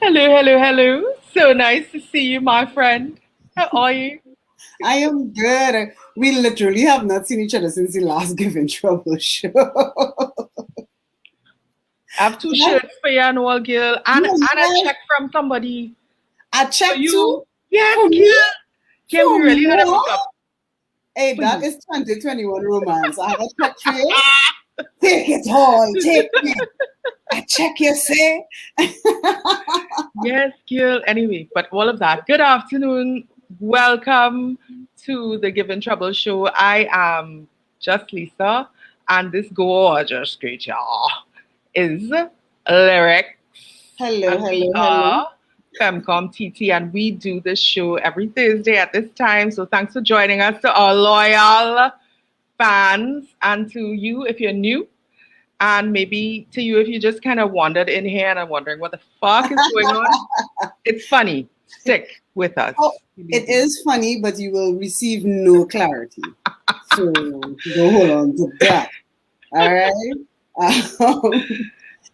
Hello, hello, hello. So nice to see you, my friend. How are you? I am good. We literally have not seen each other since the last Givin Trouble show. I have two shirts for you and all, girl, and a Yes, check from somebody I for checked too. you. Yes, For me? girl. Yeah, we For really gotta what? meet up Hey, for that you. is 2021 romance. I have a check for you. Take it all. Take it. I check you, say. Yes, girl. Anyway, but all of that. Good afternoon. Welcome to the Given Trouble Show. I am just Lisa, and this gorgeous creature is Lyric. Hello, And we hello, hello. are Femcom TT, and we do this show every Thursday at this time. So thanks for joining us, to our loyal fans, and to you if you're new, and maybe to you if you just kind of wandered in here and are wondering what the fuck is going on. It's funny. Stick with us. Oh, it is funny, but you will receive no clarity. So don't hold on to that. All right. So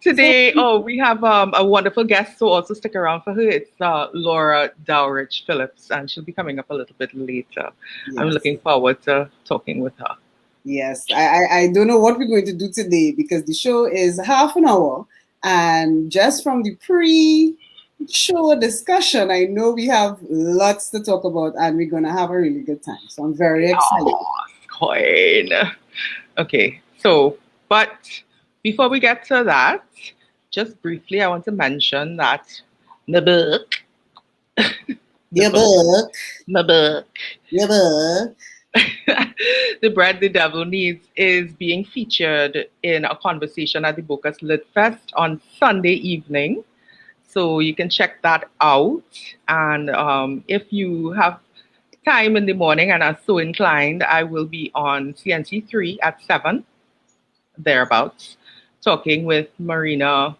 Today, we have a wonderful guest, so also stick around for her. It's Laura Dowrich-Phillips, and she'll be coming up a little bit later. I'm yes. looking forward to talking with her. Yes, I don't know what we're going to do today because the show is half an hour. And just from the pre-show discussion, I know we have lots to talk about and we're going to have a really good time. So I'm very excited. Coin. Okay, so, but before we get to that, just briefly, I want to mention that the book, Your book, the book, your book. The Bread the Devil Needs is being featured in a conversation at the Bocas Lit Fest on Sunday evening. So you can check that out. And if you have time in the morning and are so inclined, I will be on CNC3 at 7, thereabouts, talking with Marina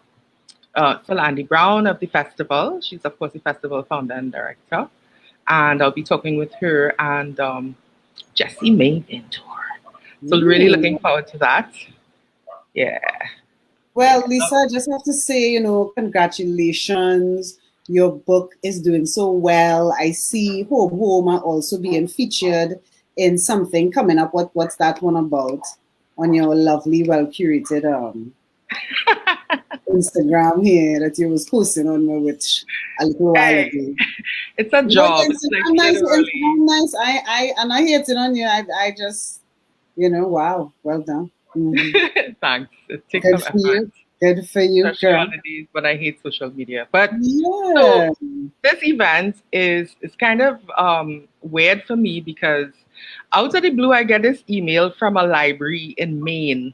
Solandi Brown of the festival. She's, of course, the festival founder and director. And I'll be talking with her and Jessie May Mentor. So really looking forward to that. Yeah. Well, Lisa, I just have to say, congratulations. Your book is doing so well. I see Home Home are also being featured in something coming up. What's that one about? On your lovely, well curated Instagram here that you was posting on me with a little while Hey, ago. it's a But job. It's like Instagram nice, literally. Instagram nice. I hate it on you. I just wow, well done. Thanks. It takes Good some for effort, you. Good for you, especially girl. on the days when I hate social media. But so Yeah. this event is kind of weird for me because out of the blue, I get this email from a library in Maine,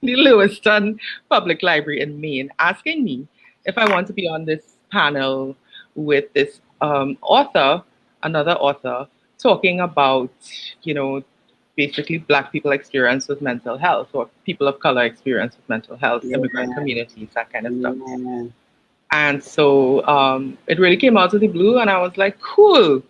the Lewiston Public Library in Maine, asking me if I want to be on this panel with this author, another author, talking about, you know, basically Black people experience with mental health or people of color experience with mental health, immigrant Yeah. communities, that kind of stuff. Yeah. And so it really came out of the blue, and I was like, cool.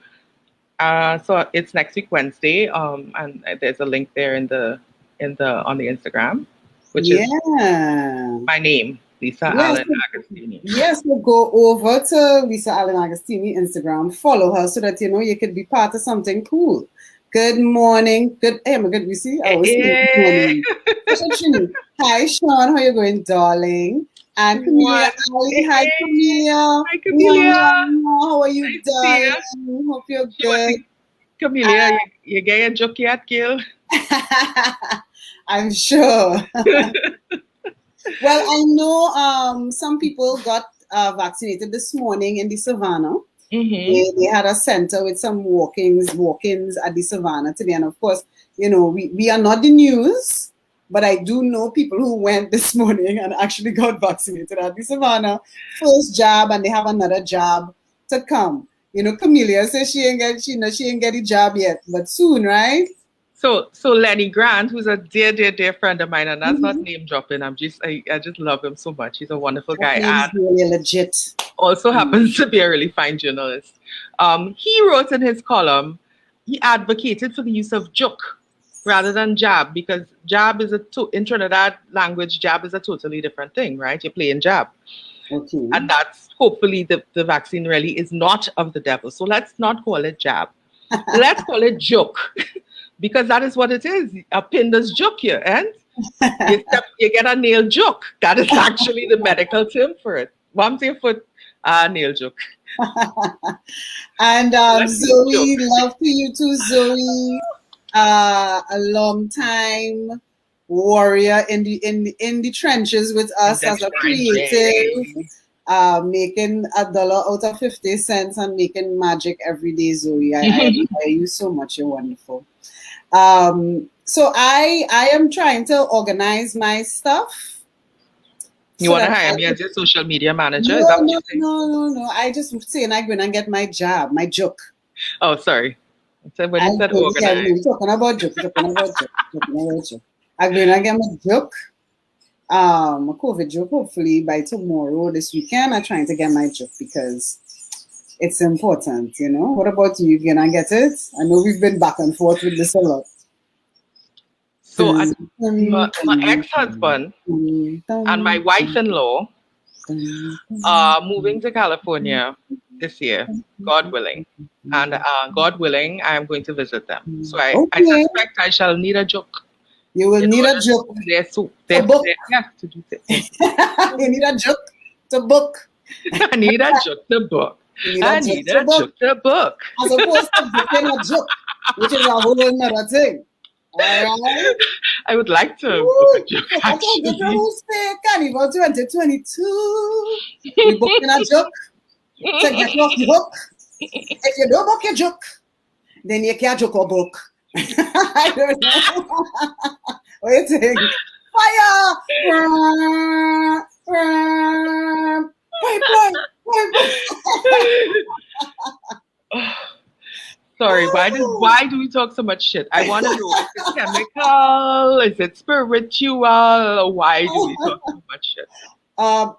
So it's next week Wednesday, and there's a link there in the on the Instagram, which is Yeah. my name, Lisa Yes. Allen Agostini. Yes, we'll go over to Lisa Allen Agostini Instagram, follow her so that you could be part of something cool. Good morning. Good hey, my good we see. I always say good Eh, morning. Hi Sean, how you going, darling? And Camelia what? Ali. Hi Hey, Camelia. hi Meow, Camelia. meow, meow. How are you, Nice to see you. darling? Hope you're She was good. the Camelia. You get a jockey at Gil. I'm sure. Well, I know some people got vaccinated this morning in the savannah. Mm-hmm. They had a center with some walk-ins at the savannah today. And of course, we are not the news, but I do know people who went this morning and actually got vaccinated at the savannah. First jab, and they have another jab to come. Camelia says she ain't get the jab yet, but soon, right? So Lenny Grant, who's a dear friend of mine, and that's not Mm-hmm. name dropping. I just love him so much. He's a wonderful That guy, means and really legit. also happens to be a really fine journalist. He wrote in his column, he advocated for the use of joke rather than jab, because jab is in Trinidad language, jab is a totally different thing, right? You're playing jab. Okay. And that's hopefully the vaccine really is not of the devil. So let's not call it jab. Let's call it joke. Because that is what it is. A pin does joke you, and you get a nail joke. That is actually the medical term for it. One your foot nail joke. And Let's do a Zoe, joke. love to you too, Zoe. A long time warrior in the trenches with us as a creative, making $1 out of 50 cents and making magic every day, Zoe. I admire you so much. You're wonderful. So I am trying to organize my stuff. You want to hire me as your social media manager? Is No, that what no, you're saying? no. I just saying I'm going to get my job, my joke. Oh, sorry. So when you said Yeah, organize. we're talking about joke. I'm going to get my joke. A COVID joke, hopefully by tomorrow, this weekend. I'm trying to get my joke because it's important, you know. What about you? You gonna get it? I know we've been back and forth with this a lot. So my ex-husband and my wife-in-law are moving to California this year, God willing. And God willing, I am going to visit them. So I suspect I shall need a joke. You will need a joke. They're to do this. You need a joke to book. I need a joke to book. I need a joke to book. As opposed to booking a joke, which is a whole other thing. All right. I would like to book a joke. I told you who say Carnival 2022. We booking a joke to get off the hook. If you don't book your joke, then you can't joke or book. I don't know. What do you think? Fire! Sorry, why do we talk so much shit? I want to know, is it chemical? Is it spiritual? Why do we talk so much shit?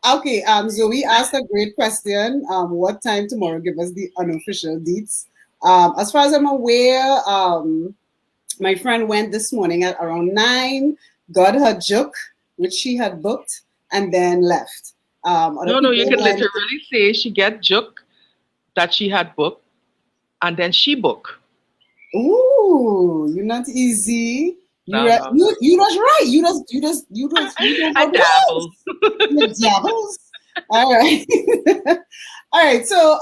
Okay, Zoe asked a great question. What time tomorrow? Give us the unofficial deets. As far as I'm aware, my friend went this morning at around 9, got her joke, which she had booked, and then left. No, you can literally say she get joke that she had booked, and then she book. Ooh, you're not easy. You was right. You just I dabble. You dabbles. All right. All right. So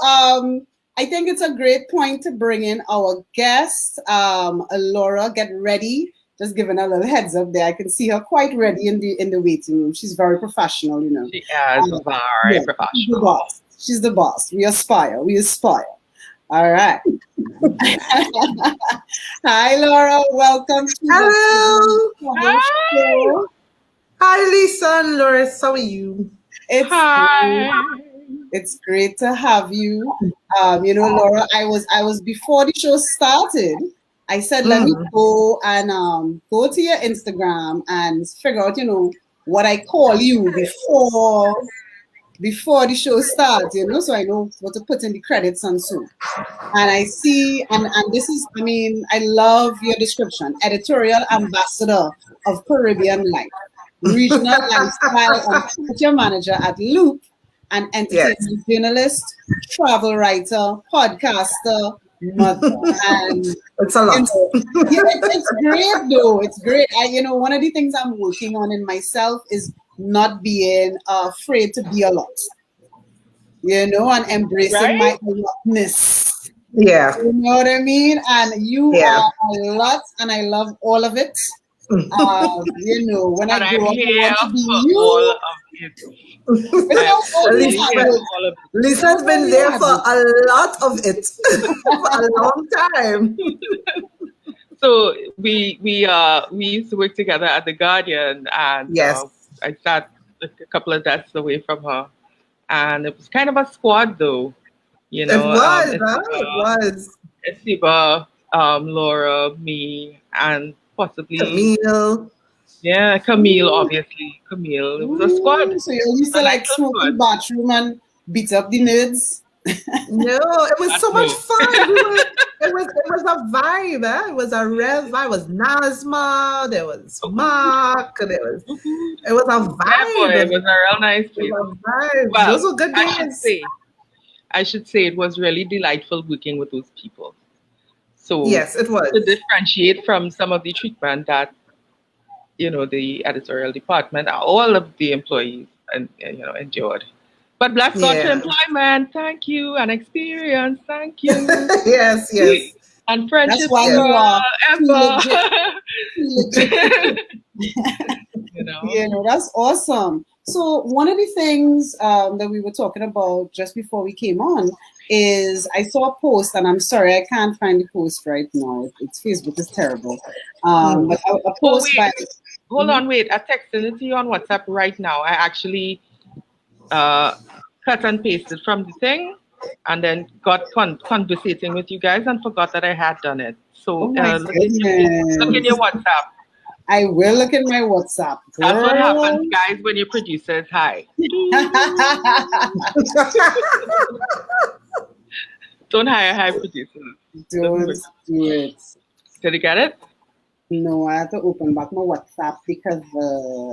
I think it's a great point to bring in our guest, Laura. Get ready. Just giving a little heads up there. I can see her quite ready in the waiting room. She's very professional, you know. She is very professional. She's the boss. We aspire. All right. Hi, Laura. Welcome to Hello. Show. Hi, Lisa and Loris. How are you? It's great to have you. You know, Laura, I was before the show started. I said, let me go and go to your Instagram and figure out, you know, what I call you before the show starts, you know, so I know what to put in the credits and so. And I see, and this is, I mean, I love your description. Editorial ambassador of Caribbean life, regional lifestyle and culture manager at Loop, an entertainment journalist, travel writer, podcaster, mother. And it's a lot. You know, it's great though. It's great. You know, one of the things I'm working on in myself is not being afraid to be a lot, you know, and embracing my allotness. Yeah. You know what I mean? And you are a lot, and I love all of it. You know, when I grow up, I want to be you. All of it. Lisa's been there for a lot of it for a long time. So we used to work together at the Guardian, and I sat a couple of desks away from her, and it was kind of a squad, though. You know, it was. Esiba, Laura, me, and possibly Camille. Yeah, Camille, obviously. Camille. It was a squad. So you used to like smoke in the bathroom and beat up the nerds. No, it was That's so much no. fun. It was a vibe. It was a real vibe. It was Nazma. There was Mark. It was a Yeah, boy, it vibe. was a real nice It place. was a vibe. Well, Those were good days. I should say it was really delightful working with those people. So Yes, it to was. differentiate from some of the treatment that the editorial department, all of the employees, and endured. But bless God for Yeah. employment, thank you, and experience, thank you, Yes, yes, and That's friendship why yes. you are too forever. legit, too legit to quit. you know. Yeah, no, that's awesome. So one of the things that we were talking about just before we came on is I saw a post, and I'm sorry I can't find the post right now. It's Facebook is terrible. But a Oh post wait, by. hold on, wait. I texted it to you on WhatsApp right now. I actually uh, cut and pasted from the thing, and then got conversating with you guys and forgot that I had done it. Oh So my look in your goodness! WhatsApp. I will look at my WhatsApp, That's what happens, girl. guys, when your producer is high. Don't hire high producers. Doesn't Don't work. do it. Did you get it? No, I have to open back my WhatsApp because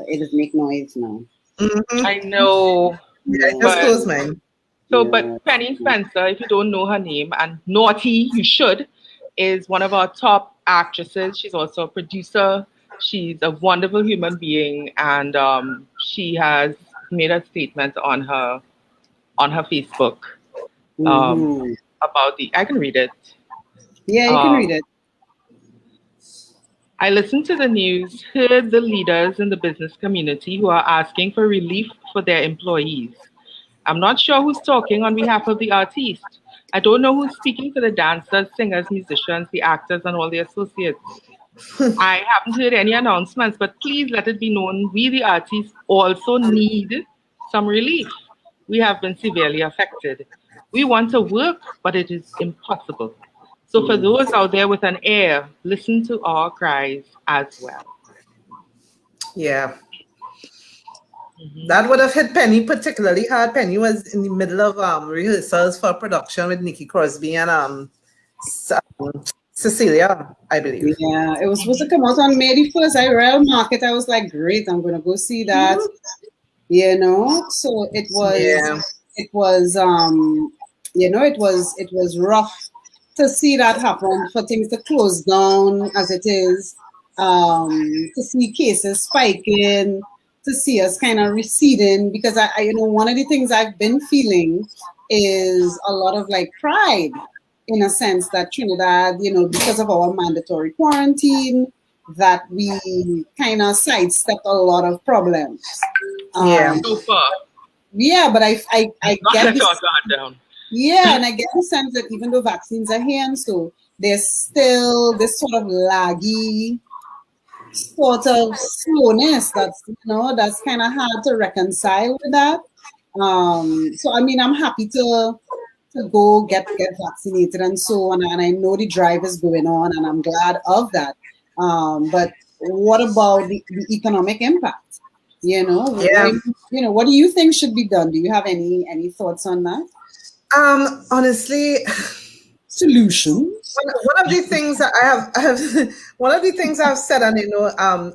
it does make noise now. I know, Yeah, I just but closed mine. Yeah. Penny Spencer, if you don't know her name, and Naughty, you should, is one of our top actresses. She's also a producer. She's a wonderful human being, and she has made a statement on her Facebook um, Mm-hmm. about the. I can read it. Yeah, you can Um, read it. I listened to the news, heard the leaders in the business community who are asking for relief for their employees. I'm not sure who's talking on behalf of the artist. I don't know who's speaking for the dancers, singers, musicians, the actors, and all the associates. I haven't heard any announcements, but please let it be known we, the artists, also need some relief. We have been severely affected. We want to work, but it is impossible. So, for those out there with an ear, listen to our cries as well. Yeah. Mhm. That would have hit Penny particularly hard. Penny was in the middle of rehearsals for production with Nikki Crosby and Cecilia, I believe. Yeah, it was supposed to come out on May the 1st. I read market. I was like, great, I'm gonna go see that. So Yeah. it was it was rough to see that happen, for things to close down as it is, to see cases spiking, to see us kind of receding, because I one of the things I've been feeling is a lot of like pride, in a sense, that Trinidad, because of our mandatory quarantine, that we kind of sidestepped a lot of problems. Yeah. So far, Yeah, but I not get let our this. guard down. Yeah, and I get the sense that even though vaccines are here, and so there's still this sort of laggy sort of slowness that's kind of hard to reconcile with that. So I mean, I'm happy to go get vaccinated and so on, and I know the drive is going on, and I'm glad of that. But what about the economic impact? Yeah. What do you think should be done? Do you have any thoughts on that? Honestly, Solutions? one of the things that I have one of the things I've said, and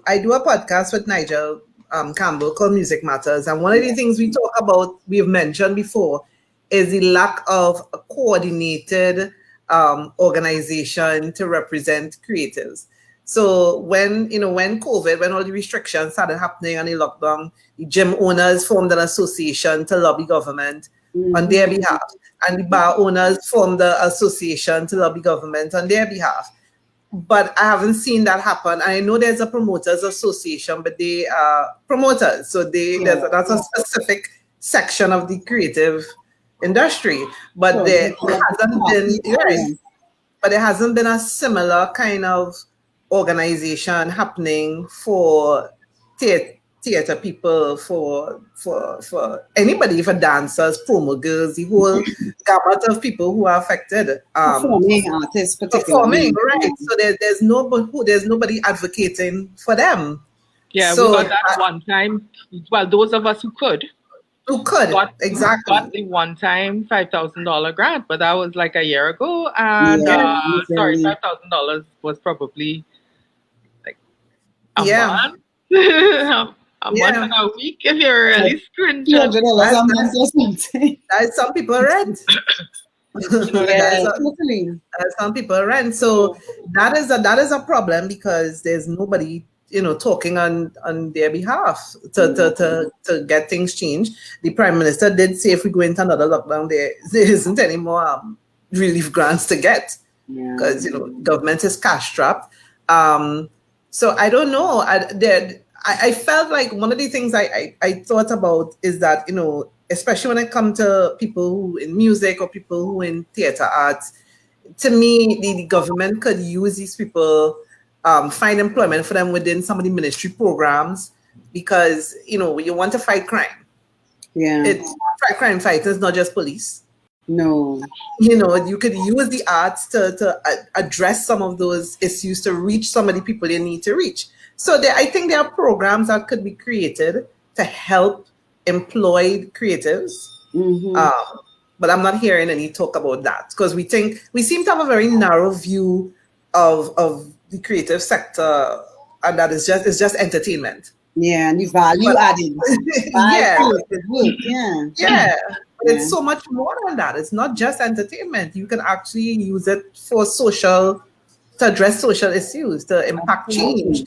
I do a podcast with Nigel Campbell called Music Matters, and one of the things we talk about, we've mentioned before, is the lack of a coordinated organization to represent creatives. So when COVID, when all the restrictions started happening and the lockdown, the gym owners formed an association to lobby government on their behalf, and the bar owners formed the association to lobby government on their behalf. But I haven't seen that happen. I know there's a promoters association, but they are promoters, so that's a specific section of the creative industry. But Sure, there like hasn't been, right, but there hasn't been a similar kind of organization happening for theater people, for anybody, for dancers, promo girls, the whole gamut of people who are affected. performing artists, Performing, particularly. right? So there's nobody advocating for them. Yeah, we So heard that one time. Well, those of us who could. Who could exactly? got the one-time $5,000 grant, but that was like a year ago. And Yeah, sorry, literally. $5,000 was probably like a Yeah, month, a month yeah. and a week if you're really stringent. $200 a month or something. That is some people rent. You know what I That is Yeah, mean? totally. some people rent. So that is a problem because there's nobody talking on their behalf to get things changed. The prime minister did say if we go into another lockdown, there isn't any more relief grants to get Yeah. because government is cash strapped. So I don't know. I felt like one of the things I thought about is that especially when it comes to people who in music or people who in theater arts, to me the government could use these people, find employment for them within some of the ministry programs because you want to fight crime. Yeah. It's crime fighters, not just police. No. You could use the arts to address some of those issues to reach some of the people you need to reach. So I think there are programs that could be created to help employed creatives. But I'm not hearing any talk about that because we seem to have a very narrow view of the creative sector, and that it's just entertainment. Yeah, and the value added by Yeah. creative work. Yeah. Yeah, but Yeah. it's so much more than that. It's not just entertainment. You can actually use it for to address social issues, to impact change.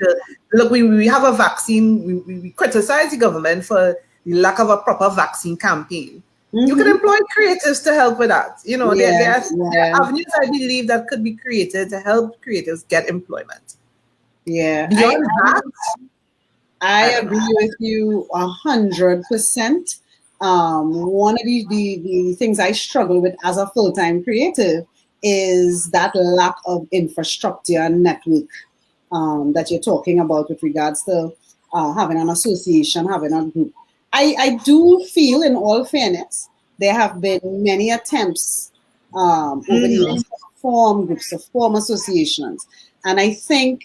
Look, we have a vaccine. We criticize the government for the lack of a proper vaccine campaign. You can employ creatives to help with that. There are avenues I believe that could be created to help creatives get employment. Yeah. Beyond that, I agree with you 100%. One of the things I struggle with as a full-time creative is that lack of infrastructure and network that you're talking about with regards to having an association, having a group. I do feel, in all fairness, there have been many attempts over the years to form groups, to form associations. And I think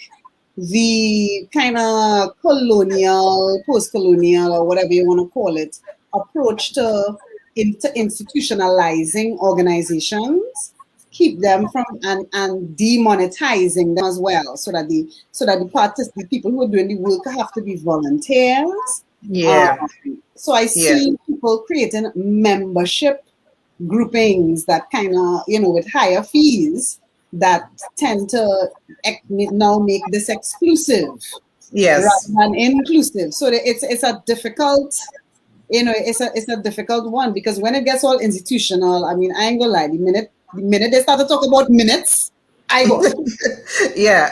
the kind of colonial, post-colonial, or whatever you want to call it, approach to institutionalizing organizations keep them from and demonetizing them as well, so that the people who are doing the work have to be volunteers. Yeah. So I see people creating membership groupings that kind of, with higher fees that tend to now make this exclusive rather than inclusive. So it's a difficult, it's a difficult one, because when it gets all institutional, I mean, I ain't gonna lie, the minute they start to talk about minutes, I go. yeah.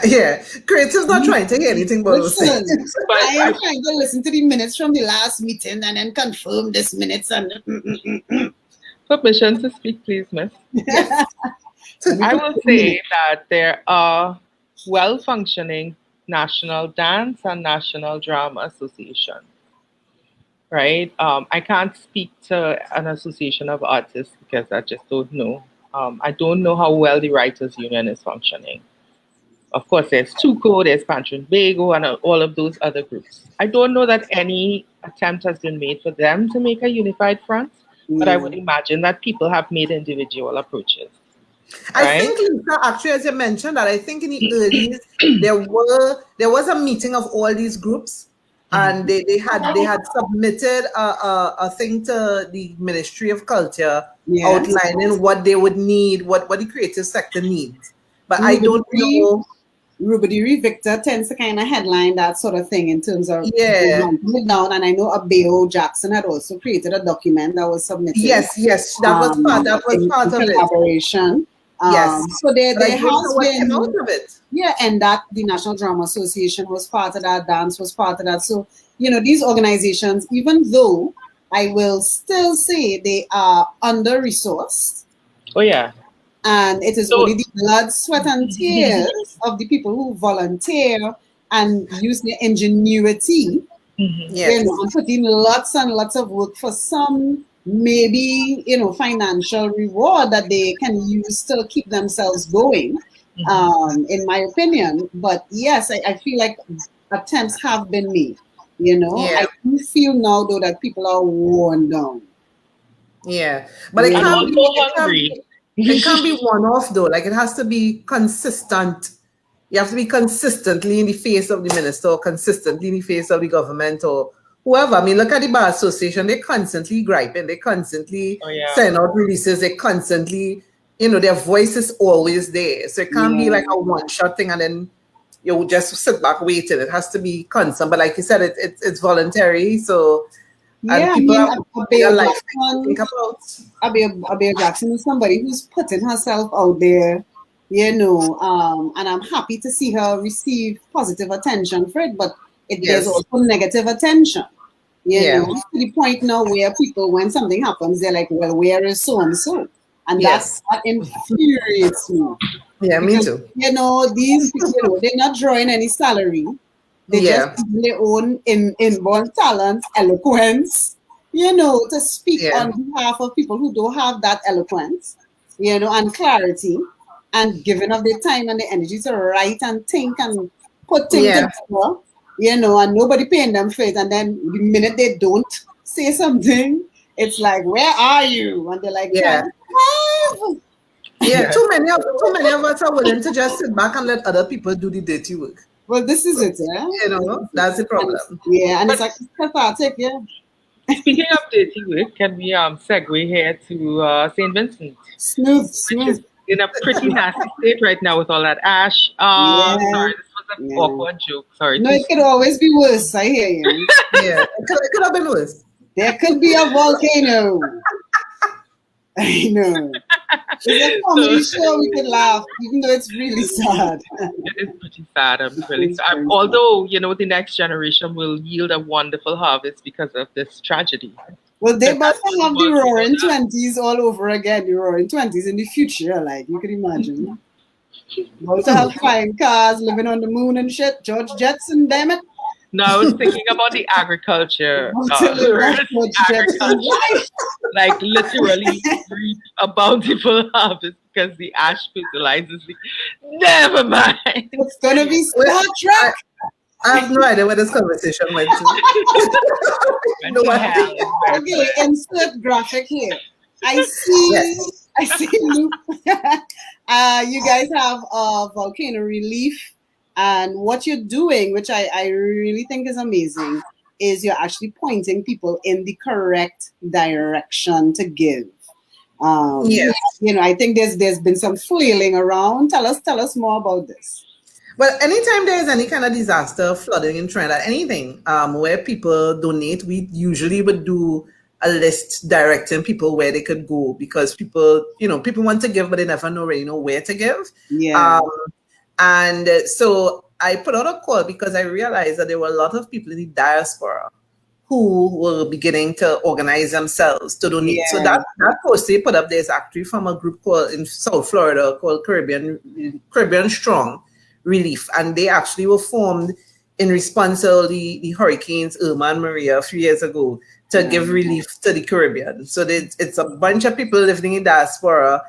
Creative's not trying to hear anything but listen. I am trying to listen to the minutes from the last meeting and then confirm this minutes and. Permission to speak, please, miss. Yes. I will say that there are well-functioning National Dance and National Drama Association. Right? I can't speak to an association of artists because I just don't know. I don't know how well the Writers Union is functioning. Of course, there's TUCO, there's Pantrin Bago, and all of those other groups. I don't know that any attempt has been made for them to make a unified front, but I would imagine that people have made individual approaches. I think, Lisa, actually, as you mentioned, that I think in the early there was a meeting of all these groups, and they had submitted a thing to the Ministry of Culture outlining what they would need, what the creative sector needs. But I don't know. Rubadiri Victor tends to kind of headline that sort of thing in terms of it down, and I know Abeo Jackson had also created a document that was submitted. Yes, that was part of collaboration. So there has been out of it. Yeah, and that the National Drama Association was part of that, dance was part of that. So, these organizations, even though I will still say they are under-resourced. Oh, yeah. And it is only the blood, sweat, and tears of the people who volunteer and use their ingenuity, and put in lots and lots of work for some maybe financial reward that they can use to keep themselves going. In my opinion. But yes, I feel like attempts have been made. You know, Yeah. I do feel now though that people are worn down. Yeah. But You it And can't know? be also it can't hungry. it can't be one off though. Like it has to be consistent. You have to be consistently in the face of the minister or consistently in the face of the government or whoever. I mean, look at the Bar Association. They're constantly griping. They constantly Oh yeah. send out releases. They constantly, their voice is always there. So it can't be like Yeah. a one-shot thing and then you just sit back waiting. It has to be constant. But like you said, it's voluntary. So, and Yeah, I people mean, have their Abigail life to Jackson, think about. Abigail Jackson is somebody who's putting herself out there, you know, and I'm happy to see her receive positive attention for it, but there's Yes. also negative attention, you Yeah. know, to the point now where people, when something happens, they're like, well, where is so and so? And Yes. that infuriates me Yeah, me because, too. you know, these people, you know, they're not drawing any salary. They just Yeah. use their own inborn talent, eloquence, you know, to speak Yeah. on behalf of people who don't have that eloquence, you know, and clarity, and giving of their time and the energy to write and think and put things Yeah. together, you know, and nobody paying them for it. And then the minute they don't say something, it's like, where are you? And they're like, Yeah. 25. Yeah. Yeah. Too many of us are willing to just sit back and let other people do the dirty work. Well, this is it, yeah. That's the And it's, problem. yeah, and it's But like cathartic, yeah. speaking of dirty work, can we segue here to St. Vincent, Smooth, which is smooth. in a pretty nasty state right now with all that ash. Yeah, Sorry, this was an yeah. awkward joke. Sorry, No, too it could soon. always be worse. I hear you. Yeah. It could have been worse. There could be a volcano. I know. It's a So comedy show. We could laugh, even though it's really sad. it is pretty sad. I'm really It's sad. very sad. Although, the next generation will yield a wonderful harvest because of this tragedy. Well, they're Because about that's to what the have the world people roaring now. 20s all over again. The roaring 20s in the future, like you can imagine. About to have flying cars, living on the moon and shit. George Jetson, damn it. No, I was thinking about the agriculture, About to live that George Jetson agriculture, life. like literally reap a bountiful harvest because the ash fertilizes the. Never mind. It's gonna be Well, Star Trek. I have no idea where this conversation went to. Went No to idea. hell is where it Okay, went. insert graphic here. I see, Yes. I see, Luke. You guys have volcano relief, and what you're doing, which I really think is amazing, is you're actually pointing people in the correct direction to give. Um, Yes. you know, I think there's been some flailing around. Tell us more about this. Well, anytime there is any kind of disaster, flooding in Trinidad, anything where people donate, we usually would do a list directing people where they could go because people want to give, but they never really know where to give. Yeah, Um, and so I put out a call because I realized that there were a lot of people in the diaspora who were beginning to organize themselves to donate. So yeah, that post they put up there is actually from a group called in South Florida called Caribbean Strong Relief, and they actually were formed in response to the hurricanes Irma and Maria a few years ago to yeah, give relief to the Caribbean. So it's a bunch of people living in diaspora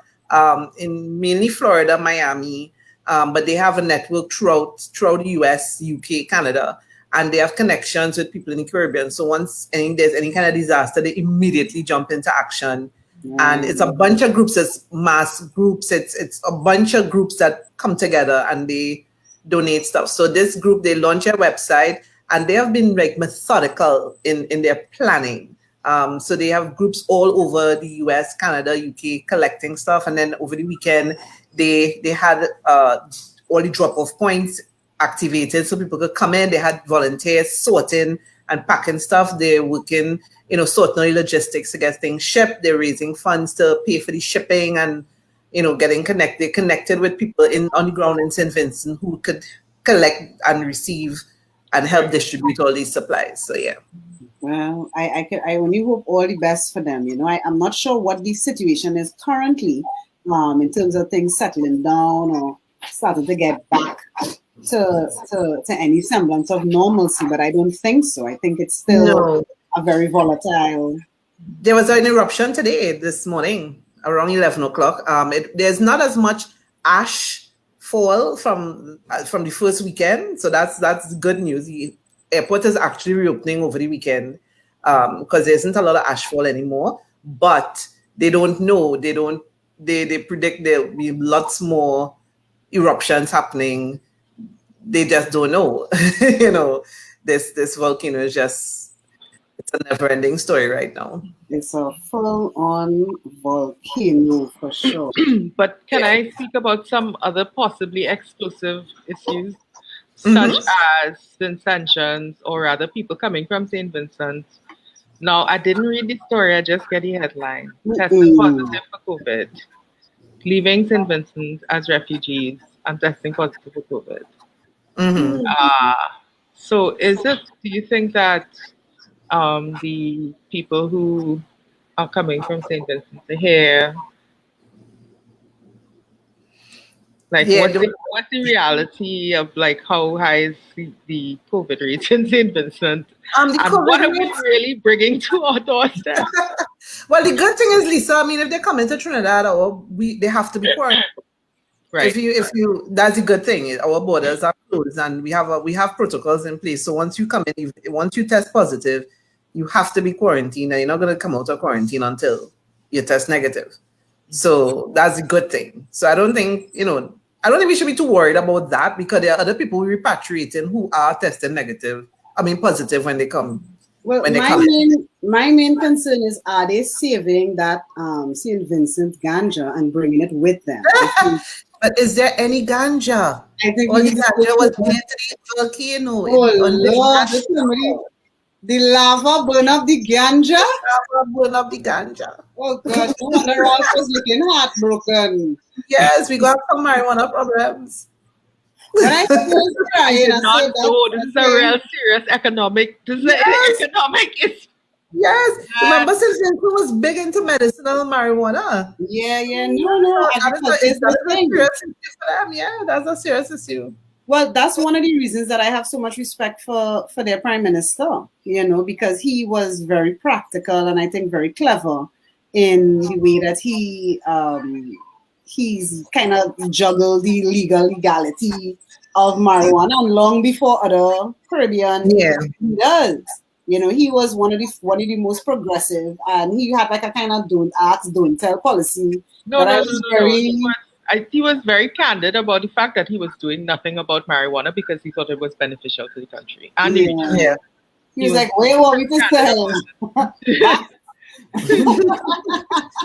in mainly Florida, Miami, but they have a network throughout the US, UK, Canada, and they have connections with people in the Caribbean. So once there's any kind of disaster, they immediately jump into action. And yeah. it's a bunch of groups, it's mass groups, it's a bunch of groups that come together and they donate stuff. So this group, they launch a website and they have been like methodical in their planning. So they have groups all over the US, Canada, UK collecting stuff. And then over the weekend, they had all the drop-off points activated so people could come in. They had volunteers sorting and packing stuff. They're working, sorting the logistics to get things shipped. They're raising funds to pay for the shipping and, getting connected with people on the ground in St. Vincent who could collect and receive and help distribute all these supplies. So yeah. Well, I only hope all the best for them. You know, I'm not sure what the situation is currently, in terms of things settling down or starting to get back to any semblance of normalcy, but I don't think so. I think it's still No. a very volatile. There was an eruption today, this morning, around 11 o'clock. There's not as much ash fall from the first weekend, so that's good news. airport is actually reopening over the weekend because there isn't a lot of ashfall anymore. But they don't know. They predict there'll be lots more eruptions happening. They just don't know. This volcano is just, it's a never-ending story right now. It's a full-on volcano for sure. But can I speak about some other possibly explosive issues, such as Vincentians, or rather people coming from St. Vincent? Now, I didn't read the story, I just get the headline. Tested positive for COVID, leaving St. Vincent as refugees and testing positive for COVID. So do you think that the people who are coming from St. Vincent to here, like what's the reality of like how high is the COVID rates in St. Vincent? And what are we really bringing to our doorstep? Well, the good thing is, Lisa, I mean, if they come into Trinidad, they have to be quarantined. Right. If you, that's a good thing. Our borders are closed, and we have protocols in place. So once you come in, once you test positive, you have to be quarantined, and you're not going to come out of quarantine until you test negative. So that's a good thing. So I don't think we should be too worried about that, because there are other people repatriating who are tested positive when they come. Well, my main concern is, are they saving that St. Vincent ganja and bringing it with them? But is there any ganja? I think all the ganja was made to the volcano. Oh Lord, the lava burn up the ganja? Oh God, no wonder all was looking heartbroken. Yes, we got some marijuana problems. I did not know this is a real serious economic. This is economic issue. Yes. Remember, since Vincent was big into medicinal marijuana. Yeah. No. That's a serious issue for them. Yeah, that's a serious issue. Well, that's one of the reasons that I have so much respect for their prime minister, because he was very practical and I think very clever in the way that he's kind of juggled the legality of marijuana, and long before other Caribbean leaders. He was one of the most progressive, and he had like a kind of don't ask, don't tell policy. No. He was very candid about the fact that he was doing nothing about marijuana because he thought it was beneficial to the country. And he was like, wait, what we just saying?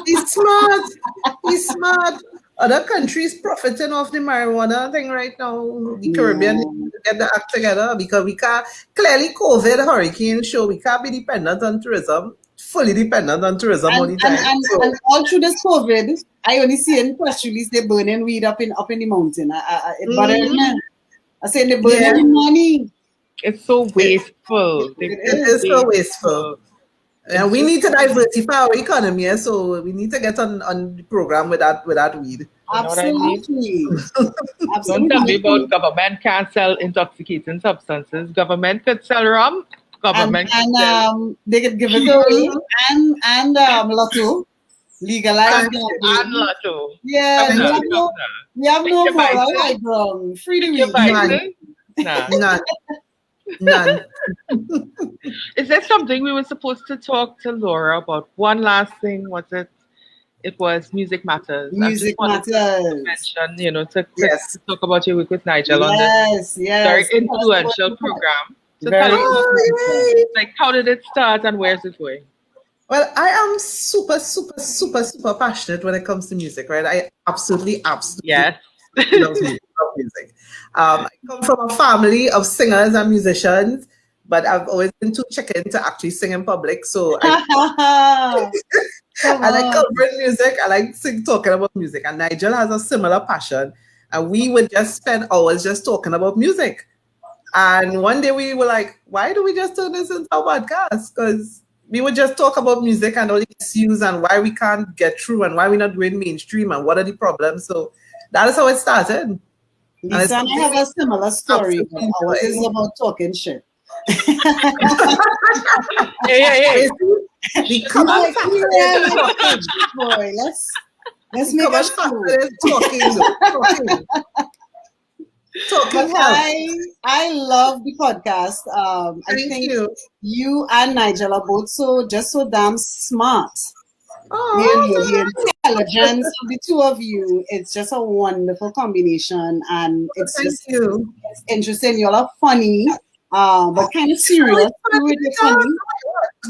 He's smart. Other countries profiting off the marijuana thing right now. The Caribbean need to get the act together, because we can't, clearly COVID, hurricane show, we can't be dependent on tourism, fully dependent on tourism all the time. And all through this COVID, I only see in press release they burning weed up in the mountain. I say they burning money. It's so wasteful. It is so wasteful. And we need to diversify our economy, so we need to get on the program with that weed. Absolutely. Don't tell me about government can't sell intoxicating substances. Government could sell rum. Government they could give it away and lotto. Legalize and lotto. Yeah, we have no more like free to weed. None. Is there something we were supposed to talk to Laura about? One last thing, was it? It was Music Matters. Music Matters. To mention, to talk about your work with Nigel on this very influential program. So tell us, how did it start and where's it going? Well, I am super, super, super, super passionate when it comes to music, right? I absolutely love music. I come from a family of singers and musicians, but I've always been too chicken to actually sing in public. So I like covering music. I like talking about music. And Nigel has a similar passion. And we would just spend hours just talking about music. And one day we were like, why do we just turn this into a podcast? Because we would just talk about music and all the issues and why we can't get through and why we're not doing mainstream and what are the problems. So that is how it started. Lisa and I have a similar story. Ours is about talking shit. Hey. Boy, let's make a show. Talking But health. I love the podcast. I Thank think you. you and Nigel are both just so damn smart. You know, the Oh, intelligence of the two of you, it's just a wonderful combination, and it's thank just you. it's interesting. Y'all are funny, but kind of Oh, serious it's too with funny, your God. funny.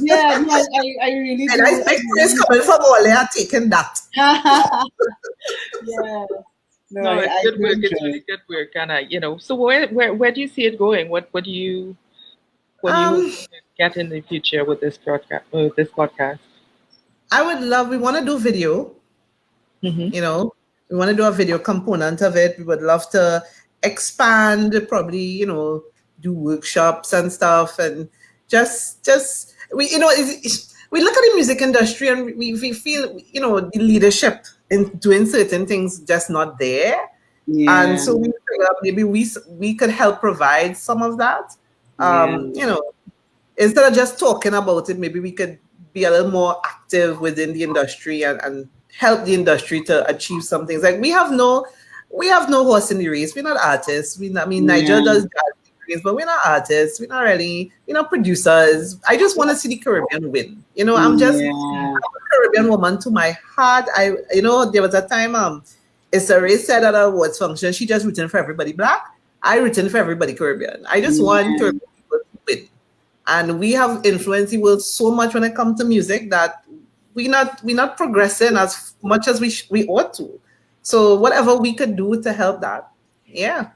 Yeah, no, I really And do. I it's coming from all they are taking that. Yeah, no, No, it's I good do work. It's enjoy really good work, and so where do you see it going? What do you hope Um, to get in the future with this broadcast, with this podcast? we want to do video, Mm-hmm. you know, we want to do a video component of it. We would love to expand, probably, do workshops and stuff, and just we, we look at the music industry and we feel, the leadership in doing certain things just not there. And Yeah, so we figured maybe we could help provide some of that. yeah, Instead of just talking about it, maybe we could be a little more active within the industry and help the industry to achieve some things. Like we have no horse in the race. We're not artists. I mean, Niger yeah, does jazz things, but we're not artists. We're not producers. I just want to see the Caribbean win. yeah, I'm a Caribbean woman to my heart. There was a time Issa Rae said at a awards function, she just rooting for everybody black. I rooting for everybody Caribbean. I just want yeah, Caribbean people to win. And we have influenced the world so much when it comes to music that we're not progressing as much as we ought to. So whatever we could do to help that, yeah.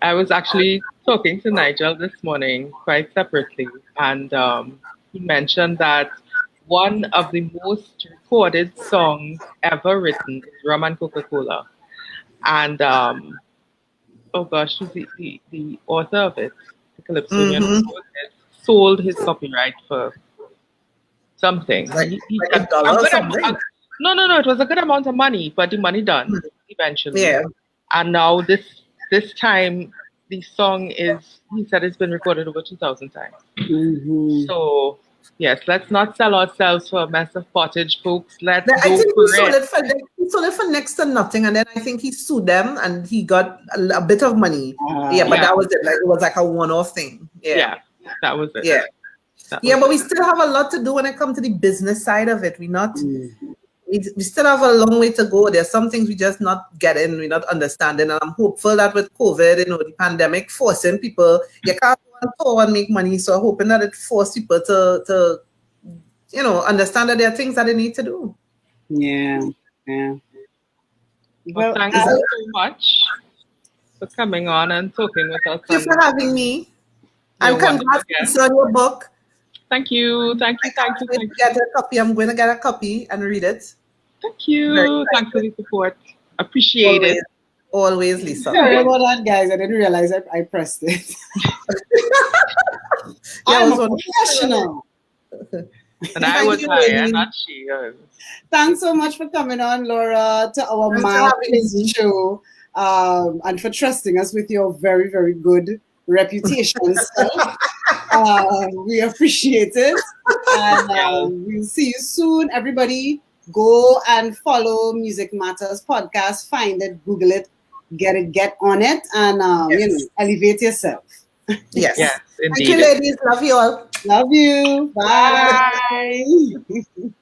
I was actually talking to Nigel this morning, quite separately, and he mentioned that one of the most recorded songs ever written is Rum and Coca-Cola. And oh gosh, who's the author of it, the Calypsonian who Mm-hmm. wrote it, sold his copyright for something. Like like a A dollar or good something. no, it was a good amount of money, but the money done eventually. Yeah. And now this time the song is, he said, it's been recorded over 2,000 times. hmm, So yes, let's not sell ourselves for a mess of pottage, folks. Let's I go think for it. he sold it for next to nothing, and then I think he sued them, and he got a bit of money. Yeah, but Yeah, that was it. Like it was like a one-off thing. Yeah, yeah, that was it. yeah, That yeah. was But it. we still have a lot to do when it comes to the business side of it. hmm, We still have a long way to go. There's some things we just not getting, we're not understanding, and I'm hopeful that with COVID, the pandemic forcing people, you can't go on tour and make money. So I'm hoping that it forces people to understand that there are things that they need to do. yeah, yeah. Well, Well, thank Is you that so much for coming on and talking with us, Thank you for and having me. you're And a wonderful congrats guest. on your book. Thank you, thank I you, thank can't you, wait thank to you. get a copy. I'm going to get a copy and read it. Thank Very you. Thanks for excited. the support. Appreciate it. Always, always, Lisa. sorry about that, guys. I didn't realize I pressed it. Yeah, I I'm a was wondering. professional. And I Thank was you, higher, ladies. not she. Thanks so much for coming on, Laura, to our Thanks for Mad having Quiz me. show, and for trusting us with your very, very good reputation, self. We appreciate it. And Yes. we'll see you soon. Everybody, go and follow Music Matters podcast. Find it, Google it, get on it, and Yes. elevate yourself. Yes. Yes, Thank you, indeed. ladies. Love you all. Love you. Bye. Bye.